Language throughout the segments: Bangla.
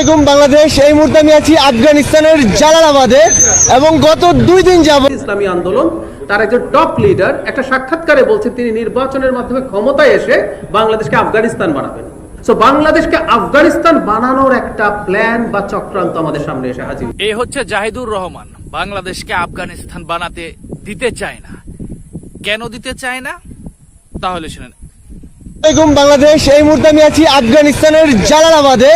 বাংলাদেশ এই মুহূর্তে আমি আছি আফগানিস্তানের জালালাবাদে এবং গত 2 দিন যাবত ইসলামী আন্দোলন তার একজন টপ লিডার একটা সাক্ষাৎকারে বলছেন তিনি নির্বাচনের মাধ্যমে ক্ষমতায় এসে বাংলাদেশকে আফগানিস্তান বানাবেন। সো বাংলাদেশকে আফগানিস্তান বানানোর একটা প্ল্যান বা চক্রান্ত আমাদের সামনে এসে হাজির। এই হচ্ছে জাহিদুর রহমান, বাংলাদেশকে আফগানিস্তান বানাতে দিতে চায় না। কেন দিতে চায় না তাহলে শুনেন। বাংলাদেশ এই মুহূর্তে আমি আছি আফগানিস্তানের জালালাবাদে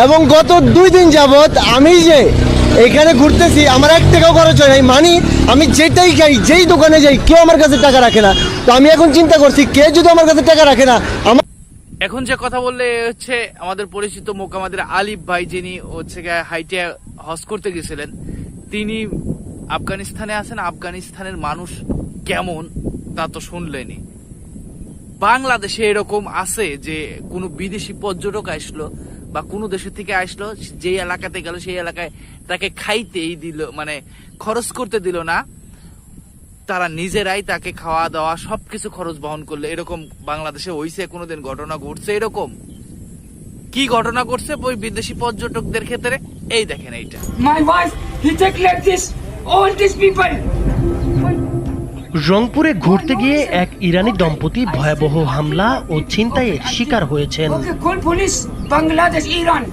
এবং গত 2 দিন যাবত আমি যে এখানে ঘুরতেছি আমার 1 টাকাও খরচ হয় নাই। মানে আমি যেটাই খাই, যেই দোকানে যাই, কেউ আমার কাছে টাকা রাখে না। তো আমি এখন চিন্তা করছি, কে যদি আমার কাছে টাকা রাখে না, এখন যে কথা বললে হচ্ছে আমাদের পরিচিত মোকাম্মদের আলিফ ভাই, যিনি হচ্ছে হাইটে হজ করতে গেছিলেন, তিনি আফগানিস্তানে আছেন। আফগানিস্তানের মানুষ কেমন তা তো শুনলেনি। বাংলাদেশে এরকম আছে যে কোনো বিদেশি পর্যটক আসলো বা কোনো দেশের থেকে আসলো, যে এলাকাতে গেল সেই এলাকায় তাকে খাইতেই দিল, মানে খরচ করতে দিল না, তারা নিজেরাই তাকে খাওয়া দাওয়া সবকিছু খরচ বহন করলে। এরকম বাংলাদেশে হইছে কোনোদিন? ঘটনা ঘটছে এরকম? কি ঘটনা ঘটছে ওই বিদেশি পর্যটকদের ক্ষেত্রে? এই দেখেন এইটা। My wife, he take like this, all these people. রংপুরে ঘুরতে গিয়ে এক ইরানি দম্পতি ভয়াবহ হামলা ও ছিনতাইয়ের শিকার হয়েছেন। Okay, call police, Bangladesh, Iran,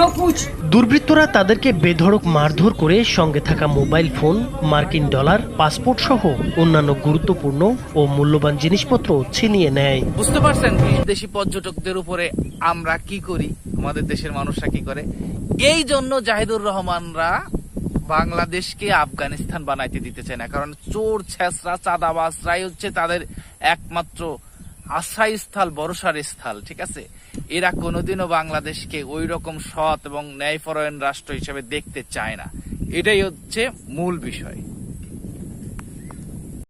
no push. দুর্বৃত্তরা তাদেরকে বেধড়ক মারধর করে সঙ্গে থাকা মোবাইল ফোন, মার্কিন ডলার, পাসপোর্ট সহ অন্যান্য গুরুত্বপূর্ণ ও মূল্যবান জিনিসপত্র ছিনিয়ে নেয়। বুঝতে পারছেন বিদেশি পর্যটকদের উপরে আমরা কি করি, আমাদের দেশের মানুষরা কি করে? এই জন্য জাহিদুর রহমানরা বাংলাদেশকে আফগানিস্তান বানাইতে দিতে চায় না। কারণ চোর, ছেঁচড়া, চাঁদাবাজরাই হচ্ছে তাদের একমাত্র আশ্রয়স্থল, ভরসার স্থল। ঠিক আছে, এরা কোনোদিনও বাংলাদেশকে ওই রকম সৎ এবং ন্যায়পরায়ণ রাষ্ট্র হিসেবে দেখতে চায় না। এটাই হচ্ছে মূল বিষয়।